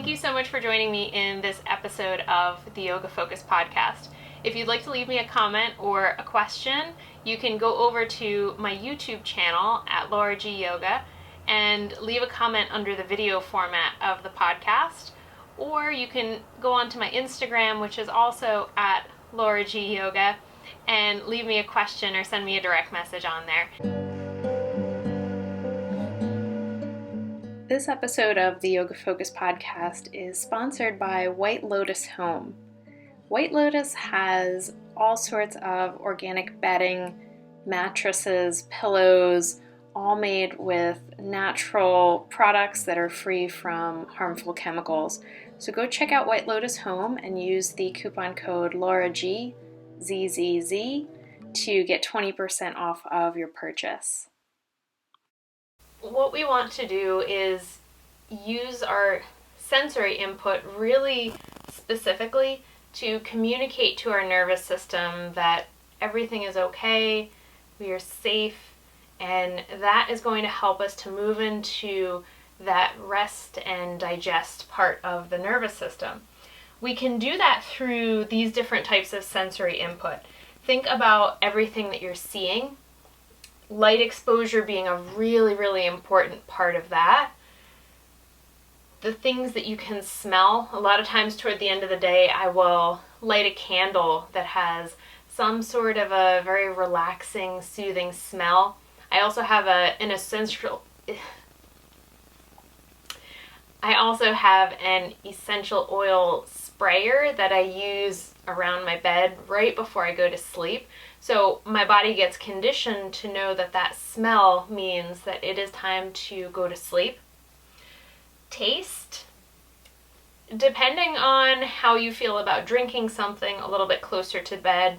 Thank you so much for joining me in this episode of the Yoga Focus podcast. If you'd like to leave me a comment or a question, you can go over to my YouTube channel at LauraGyoga and leave a comment under the video format of the podcast. Or you can go onto my Instagram, which is also at LauraGyoga, and leave me a question or send me a direct message on there. This episode of the Yoga Focus podcast is sponsored by White Lotus Home. White Lotus has all sorts of organic bedding, mattresses, pillows, all made with natural products that are free from harmful chemicals. So go check out White Lotus Home and use the coupon code LauraG, ZZZ, to get 20% off of your purchase. What we want to do is use our sensory input really specifically to communicate to our nervous system that everything is okay, we are safe, and that is going to help us to move into that rest and digest part of the nervous system. We can do that through these different types of sensory input. Think about everything that you're seeing. Light exposure being a really, really important part of that. The things that you can smell. A lot of times toward the end of the day, I will light a candle that has some sort of a very relaxing, soothing smell. I also have an essential oil sprayer that I use around my bed right before I go to sleep. So my body gets conditioned to know that that smell means that it is time to go to sleep. Taste. Depending on how you feel about drinking something a little bit closer to bed,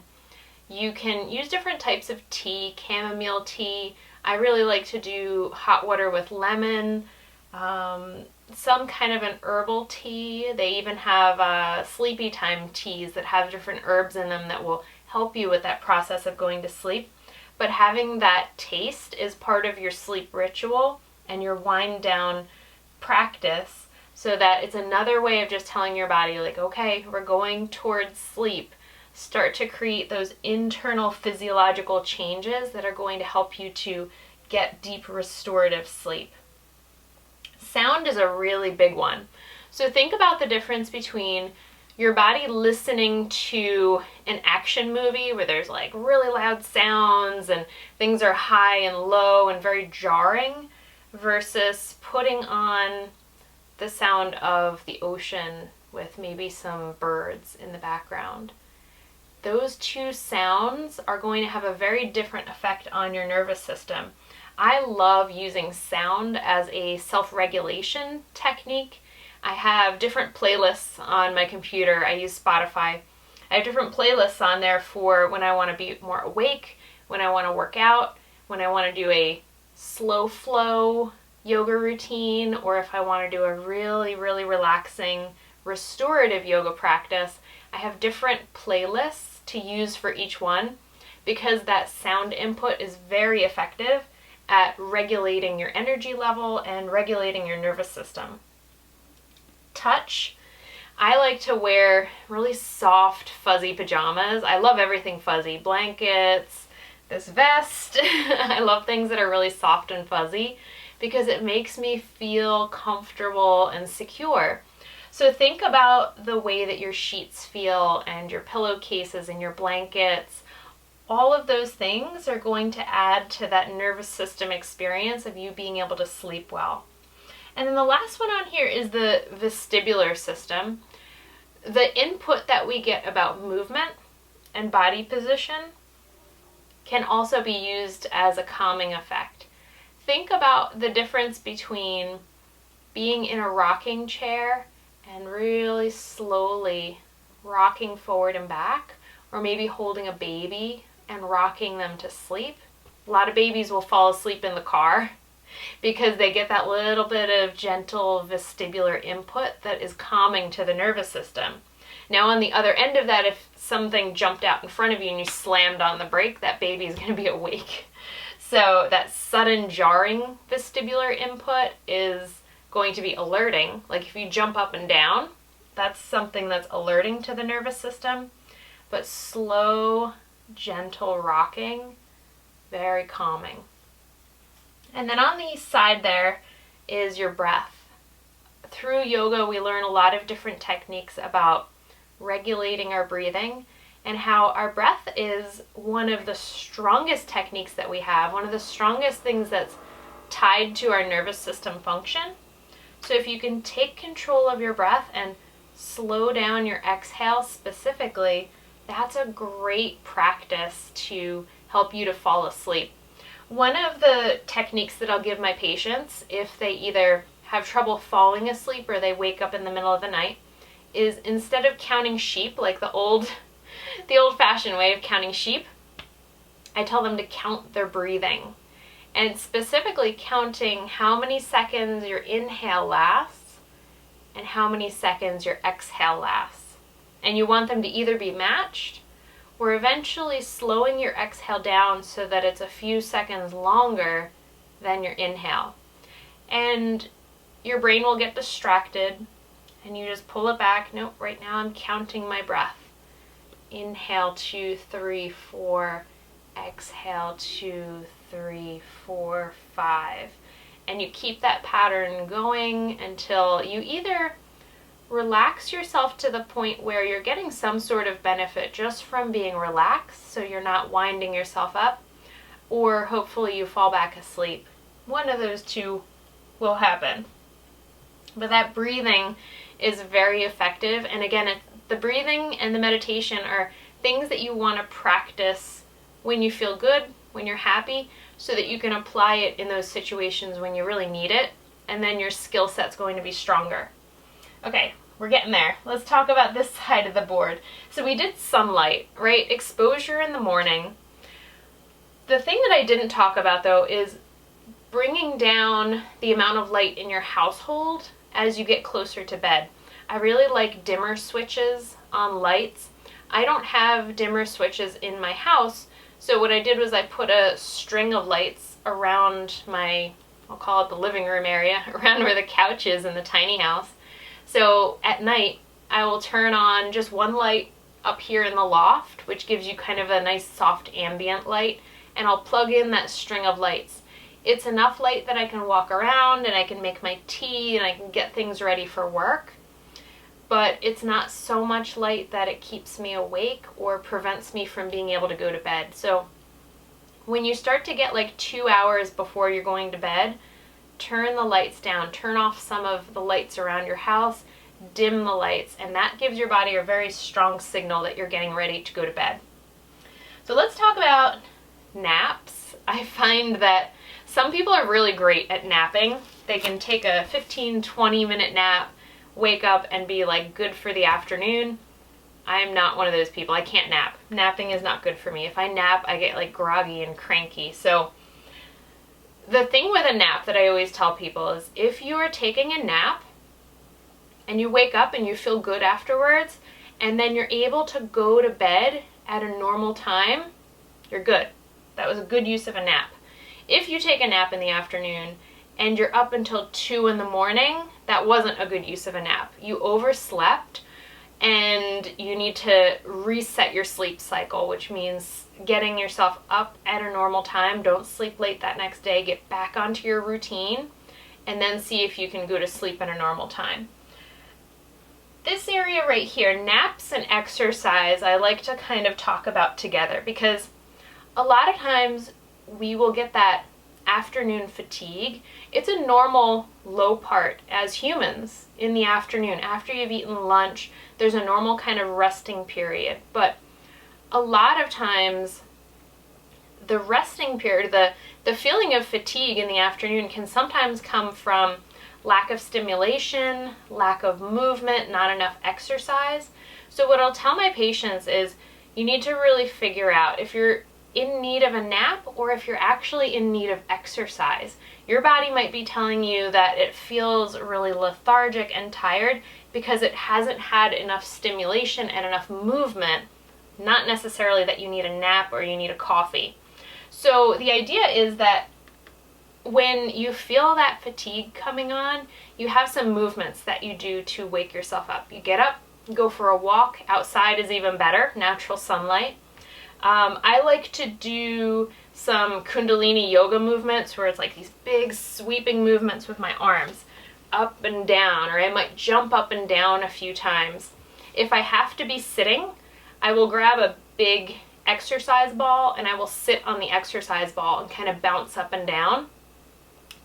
you can use different types of tea, chamomile tea. I really like to do hot water with lemon, some kind of an herbal tea. They even have sleepy time teas that have different herbs in them that will help you with that process of going to sleep. But having that taste is part of your sleep ritual and your wind down practice, so that it's another way of just telling your body, like, okay, we're going towards sleep. Start to create those internal physiological changes that are going to help you to get deep restorative sleep. Sound is a really big one. So think about the difference between your body listening to an action movie where there's like really loud sounds and things are high and low and very jarring, versus putting on the sound of the ocean with maybe some birds in the background. Those two sounds are going to have a very different effect on your nervous system. I love using sound as a self-regulation technique. I have different playlists on my computer. I use Spotify. I have different playlists on there for when I want to be more awake, when I want to work out, when I want to do a slow flow yoga routine, or if I want to do a really, really relaxing restorative yoga practice. I have different playlists to use for each one because that sound input is very effective at regulating your energy level and regulating your nervous system. Touch. I like to wear really soft, fuzzy pajamas. I love everything fuzzy. Blankets, this vest. I love things that are really soft and fuzzy because it makes me feel comfortable and secure. So think about the way that your sheets feel and your pillowcases and your blankets. All of those things are going to add to that nervous system experience of you being able to sleep well. And then the last one on here is the vestibular system. The input that we get about movement and body position can also be used as a calming effect. Think about the difference between being in a rocking chair and really slowly rocking forward and back, or maybe holding a baby and rocking them to sleep. A lot of babies will fall asleep in the car because they get that little bit of gentle vestibular input that is calming to the nervous system. Now on the other end of that, if something jumped out in front of you and you slammed on the brake, that baby is going to be awake. So that sudden jarring vestibular input is going to be alerting. Like if you jump up and down, that's something that's alerting to the nervous system. But slow, gentle rocking, very calming. And then on the side there is your breath. Through yoga, we learn a lot of different techniques about regulating our breathing and how our breath is one of the strongest techniques that we have, one of the strongest things that's tied to our nervous system function. So if you can take control of your breath and slow down your exhale specifically, that's a great practice to help you to fall asleep. One of the techniques that I'll give my patients if they either have trouble falling asleep or they wake up in the middle of the night is, instead of counting sheep like the old-fashioned way of counting sheep, I tell them to count their breathing, and specifically counting how many seconds your inhale lasts and how many seconds your exhale lasts. And you want them to either be matched or eventually slowing your exhale down so that it's a few seconds longer than your inhale. And your brain will get distracted and you just pull it back. Nope, right now I'm counting my breath. Inhale 2, 3, 4. Exhale 2, 3, 4, 5. And you keep that pattern going until you either relax yourself to the point where you're getting some sort of benefit just from being relaxed, so you're not winding yourself up, or hopefully you fall back asleep. One of those two will happen. But that breathing is very effective. And again, the breathing and the meditation are things that you want to practice when you feel good, when you're happy, so that you can apply it in those situations when you really need it, and then your skill set's going to be stronger. Okay, we're getting there. Let's talk about this side of the board. So we did sunlight, right? Exposure in the morning. The thing that I didn't talk about though is bringing down the amount of light in your household as you get closer to bed. I really like dimmer switches on lights. I don't have dimmer switches in my house, so what I did was I put a string of lights around my, I'll call it the living room area, around where the couch is in the tiny house. So at night, I will turn on just one light up here in the loft, which gives you kind of a nice soft ambient light, and I'll plug in that string of lights. It's enough light that I can walk around and I can make my tea and I can get things ready for work, but it's not so much light that it keeps me awake or prevents me from being able to go to bed. So when you start to get like 2 hours before you're going to bed, turn the lights down, turn off some of the lights around your house, dim the lights, and that gives your body a very strong signal that you're getting ready to go to bed. So let's talk about naps. I find that some people are really great at napping. They can take a 15-20 minute nap, wake up and be like good for the afternoon. I'm not one of those people. I can't nap. Napping is not good for me. If I nap, I get like groggy and cranky. So the thing with a nap that I always tell people is if you are taking a nap and you wake up and you feel good afterwards, and then you're able to go to bed at a normal time, you're good. That was a good use of a nap. If you take a nap in the afternoon and you're up until 2 in the morning, that wasn't a good use of a nap. You overslept and you need to reset your sleep cycle, which means getting yourself up at a normal time. Don't sleep late that next day. Get back onto your routine and then see if you can go to sleep at a normal time. This area right here, naps and exercise, I like to kind of talk about together because a lot of times we will get that afternoon fatigue. It's a normal low part as humans in the afternoon. After you've eaten lunch, there's a normal kind of resting period. But a lot of times the resting period, the feeling of fatigue in the afternoon can sometimes come from lack of stimulation, lack of movement, not enough exercise. So what I'll tell my patients is you need to really figure out if you're in need of a nap or if you're actually in need of exercise. Your body might be telling you that it feels really lethargic and tired because it hasn't had enough stimulation and enough movement, not necessarily that you need a nap or you need a coffee. So the idea is that when you feel that fatigue coming on, you have some movements that you do to wake yourself up. You get up, go for a walk. Outside is even better, natural sunlight. I like to do some Kundalini yoga movements where it's like these big sweeping movements with my arms up and down, or I might jump up and down a few times. If I have to be sitting, I will grab a big exercise ball and I will sit on the exercise ball and kind of bounce up and down,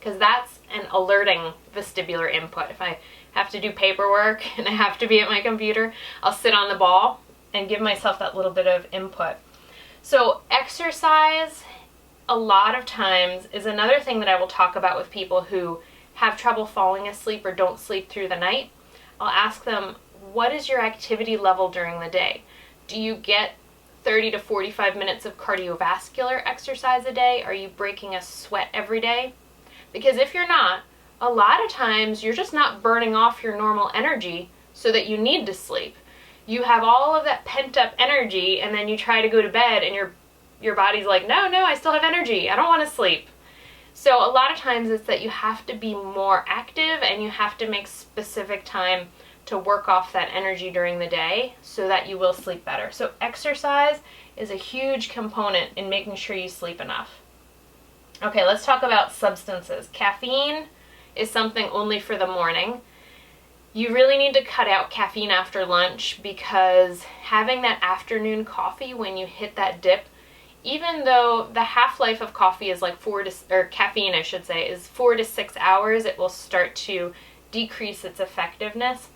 because that's an alerting vestibular input. If I have to do paperwork and I have to be at my computer, I'll sit on the ball and give myself that little bit of input. So exercise, a lot of times, is another thing that I will talk about with people who have trouble falling asleep or don't sleep through the night. I'll ask them, what is your activity level during the day? Do you get 30 to 45 minutes of cardiovascular exercise a day? Are you breaking a sweat every day? Because if you're not, a lot of times you're just not burning off your normal energy so that you need to sleep. You have all of that pent up energy, and then you try to go to bed and your body's like, no, I still have energy. I don't want to sleep. So a lot of times it's that you have to be more active and you have to make specific time to work off that energy during the day so that you will sleep better. So exercise is a huge component in making sure you sleep enough. Okay, let's talk about substances. Caffeine is something only for the morning. You really need to cut out caffeine after lunch, because having that afternoon coffee when you hit that dip, even though the half-life of coffee is like caffeine I should say, is 4 to 6 hours, it will start to decrease its effectiveness,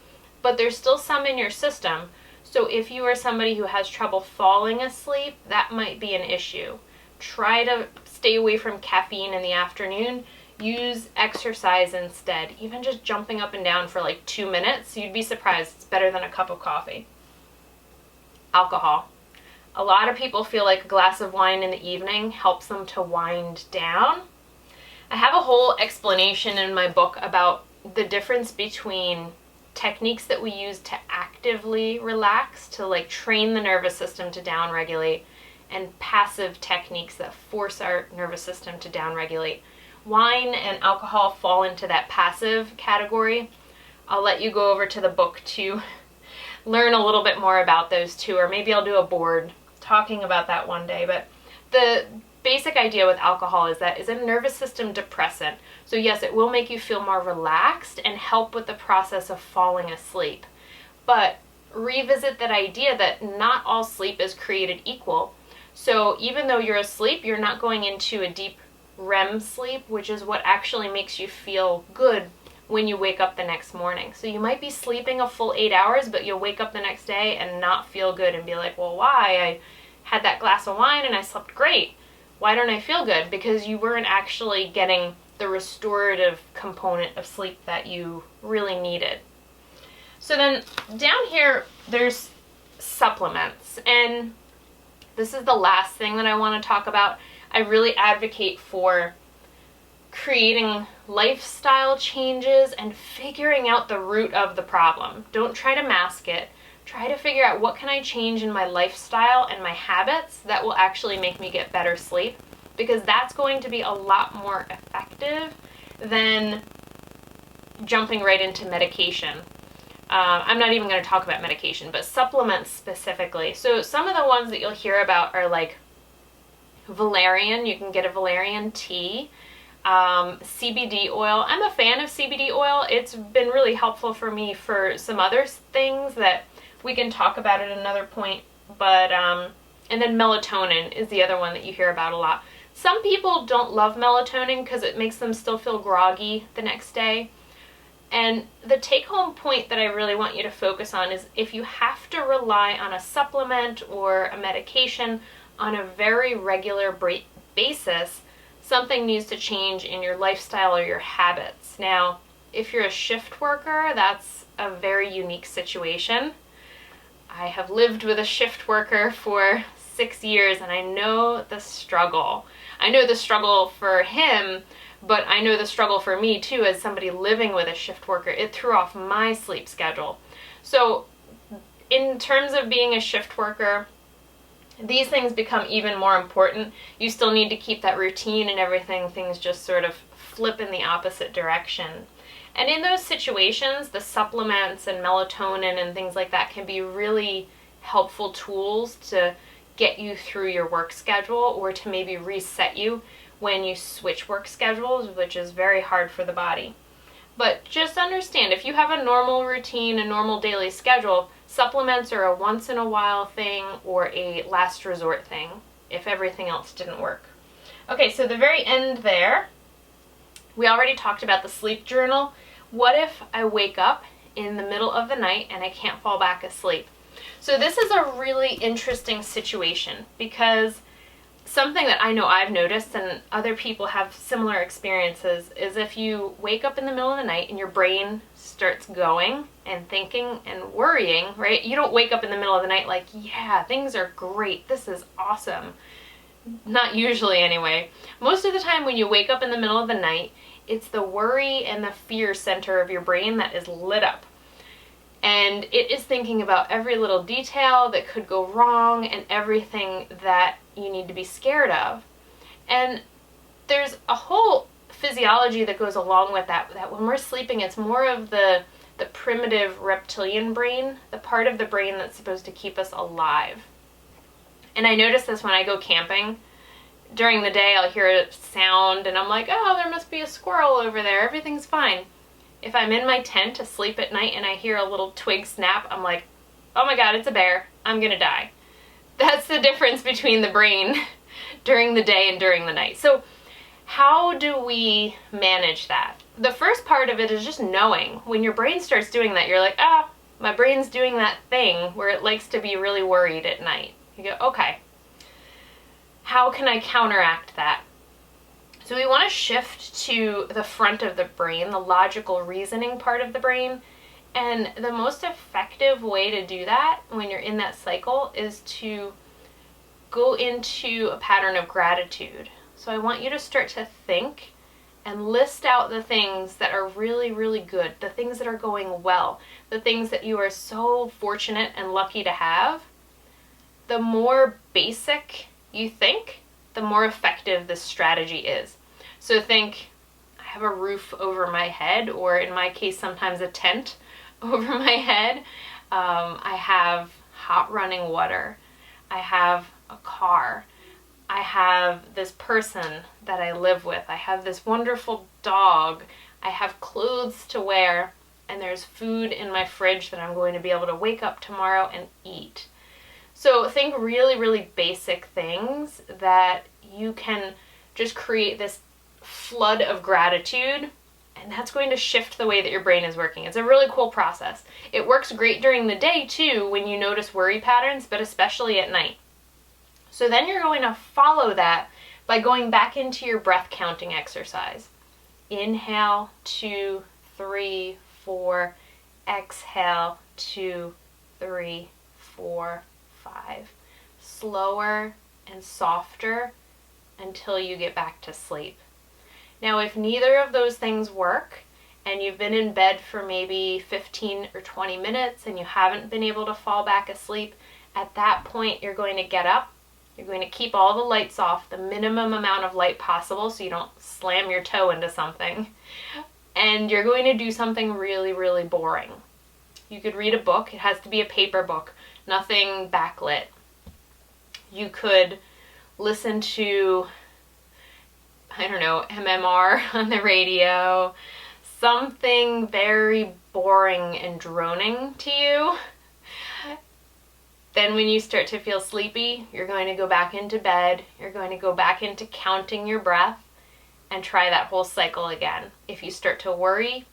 but there's still some in your system. So if you are somebody who has trouble falling asleep, that might be an issue. Try to stay away from caffeine in the afternoon. Use exercise instead. Even just jumping up and down for like 2 minutes, you'd be surprised. It's better than a cup of coffee. Alcohol. A lot of people feel like a glass of wine in the evening helps them to wind down. I have a whole explanation in my book about the difference between techniques that we use to actively relax, to like train the nervous system to downregulate, and passive techniques that force our nervous system to downregulate. Wine and alcohol fall into that passive category. I'll let you go over to the book to learn a little bit more about those two, or maybe I'll do a board talking about that one day. But the basic idea with alcohol is that it's a nervous system depressant. So yes, it will make you feel more relaxed and help with the process of falling asleep. But revisit that idea that not all sleep is created equal. So even though you're asleep, you're not going into a deep REM sleep, which is what actually makes you feel good when you wake up the next morning. So you might be sleeping a full 8 hours, but you'll wake up the next day and not feel good and be like, well, why? I had that glass of wine and I slept great. Why don't I feel good? Because you weren't actually getting the restorative component of sleep that you really needed. So then down here, there's supplements. And this is the last thing that I want to talk about. I really advocate for creating lifestyle changes and figuring out the root of the problem. Don't try to mask it. Try to figure out, what can I change in my lifestyle and my habits that will actually make me get better sleep, because that's going to be a lot more effective than jumping right into medication. I'm not even going to talk about medication, but supplements specifically. So some of the ones that you'll hear about are like valerian. You can get a valerian tea. CBD oil. I'm a fan of CBD oil. It's been really helpful for me for some other things that we can talk about at another point. But and then melatonin is the other one that you hear about a lot. Some people don't love melatonin because it makes them still feel groggy the next day. And the take-home point that I really want you to focus on is, if you have to rely on a supplement or a medication on a very regular basis, something needs to change in your lifestyle or your habits. Now, if you're a shift worker, that's a very unique situation. I have lived with a shift worker for 6 years, and I know the struggle. I know the struggle for him, but I know the struggle for me too, as somebody living with a shift worker. It threw off my sleep schedule. So in terms of being a shift worker, these things become even more important. You still need to keep that routine and everything. Things just sort of flip in the opposite direction. And in those situations, the supplements and melatonin and things like that can be really helpful tools to get you through your work schedule, or to maybe reset you when you switch work schedules, which is very hard for the body. But just understand, if you have a normal routine, a normal daily schedule, supplements are a once in a while thing or a last resort thing if everything else didn't work. Okay, so the very end there, we already talked about the sleep journal. What if I wake up in the middle of the night and I can't fall back asleep? So this is a really interesting situation, because something that I know I've noticed, and other people have similar experiences, is if you wake up in the middle of the night and your brain starts going and thinking and worrying, right? You don't wake up in the middle of the night like, yeah, things are great, this is awesome. Not usually anyway. Most of the time when you wake up in the middle of the night, it's the worry and the fear center of your brain that is lit up. And it is thinking about every little detail that could go wrong and everything that you need to be scared of. And there's a whole physiology that goes along with that when we're sleeping, it's more of the primitive reptilian brain, the part of the brain that's supposed to keep us alive. And I notice this when I go camping. During the day, I'll hear a sound and I'm like, oh, there must be a squirrel over there. Everything's fine. If I'm in my tent asleep at night and I hear a little twig snap, I'm like, oh my God, it's a bear. I'm gonna die. That's the difference between the brain during the day and during the night. So how do we manage that? The first part of it is just knowing. When your brain starts doing that, you're like, my brain's doing that thing where it likes to be really worried at night. You go, okay, how can I counteract that? So we want to shift to the front of the brain, the logical reasoning part of the brain. And the most effective way to do that when you're in that cycle is to go into a pattern of gratitude. So I want you to start to think and list out the things that are really, really good, the things that are going well, the things that you are so fortunate and lucky to have. The more basic you think, the more effective this strategy is. So think, I have a roof over my head, or in my case, sometimes a tent over my head. I have hot running water. I have a car. I have this person that I live with. I have this wonderful dog. I have clothes to wear, and there's food in my fridge that I'm going to be able to wake up tomorrow and eat. So think really, really basic things that you can just create this flood of gratitude, and that's going to shift the way that your brain is working. It's a really cool process. It works great during the day too when you notice worry patterns, but especially at night. So then you're going to follow that by going back into your breath counting exercise. Inhale, 2, 3, 4. Exhale, 2, 3, 4, 5. Slower and softer until you get back to sleep. Now, if neither of those things work and you've been in bed for maybe 15 or 20 minutes and you haven't been able to fall back asleep, at that point you're going to get up. You're going to keep all the lights off, the minimum amount of light possible so you don't slam your toe into something. And you're going to do something really, really boring. You could read a book. It has to be a paper book, nothing backlit. You could listen to, I don't know, MMR on the radio, something very boring and droning to you. Then when you start to feel sleepy, you're going to go back into bed, you're going to go back into counting your breath and try that whole cycle again. If you start to worry,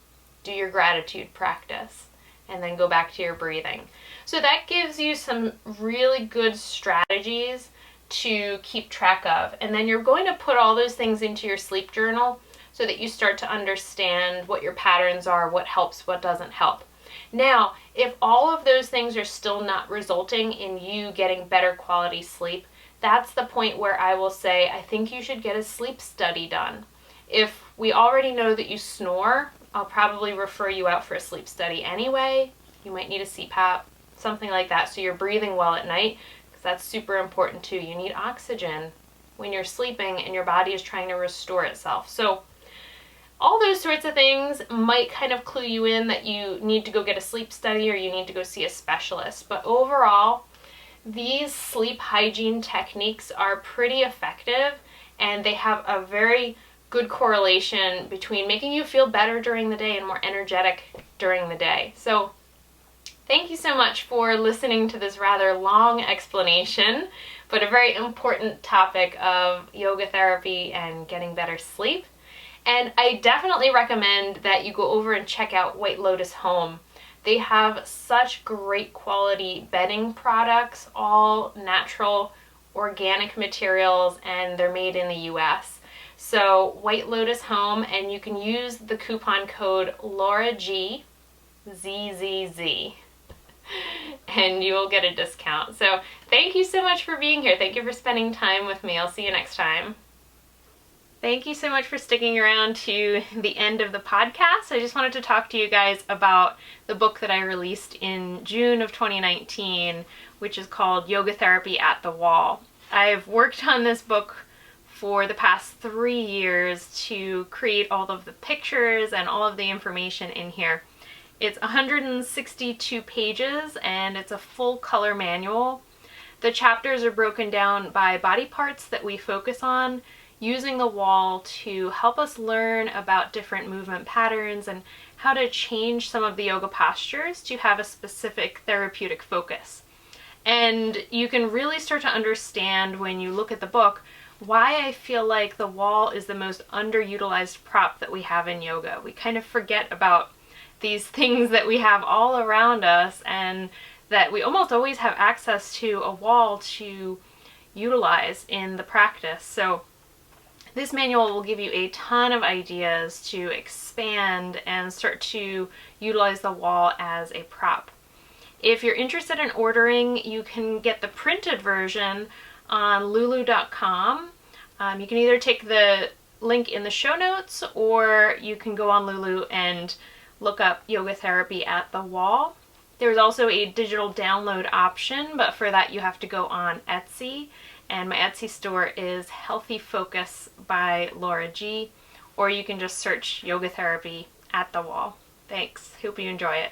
do your gratitude practice and then go back to your breathing. So that gives you some really good strategies to keep track of. And then you're going to put all those things into your sleep journal so that you start to understand what your patterns are, what helps, what doesn't help. Now, if all of those things are still not resulting in you getting better quality sleep, that's the point where I will say, I think you should get a sleep study done. If we already know that you snore, I'll probably refer you out for a sleep study anyway. You might need a CPAP, something like that, so you're breathing well at night. because that's super important too. You need oxygen when you're sleeping and your body is trying to restore itself. So all those sorts of things might kind of clue you in that you need to go get a sleep study or you need to go see a specialist. But overall, these sleep hygiene techniques are pretty effective, and they have a very good correlation between making you feel better during the day and more energetic during the day. So thank you so much for listening to this rather long explanation, but a very important topic of yoga therapy and getting better sleep. And I definitely recommend that you go over and check out White Lotus Home. They have such great quality bedding products, all natural, organic materials, and they're made in the US. So White Lotus Home, and you can use the coupon code LauraG, ZZZ, and you will get a discount. So thank you so much for being here. Thank you for spending time with me. I'll see you next time. Thank you so much for sticking around to the end of the podcast. I just wanted to talk to you guys about the book that I released in June of 2019, which is called Yoga Therapy at the Wall. I've worked on this book for the past 3 years to create all of the pictures and all of the information in here. It's 162 pages and it's a full color manual. The chapters are broken down by body parts that we focus on, using the wall to help us learn about different movement patterns and how to change some of the yoga postures to have a specific therapeutic focus. And you can really start to understand when you look at the book why I feel like the wall is the most underutilized prop that we have in yoga. We kind of forget about these things that we have all around us and that we almost always have access to a wall to utilize in the practice. So this manual will give you a ton of ideas to expand and start to utilize the wall as a prop. If you're interested in ordering, you can get the printed version on lulu.com. You can either take the link in the show notes, or you can go on Lulu and look up Yoga Therapy at the Wall. There's also a digital download option, but for that you have to go on Etsy. And my Etsy store is Healthy Focus by Laura G, or you can just search Yoga Therapy at the Wall. Thanks. Hope you enjoy it.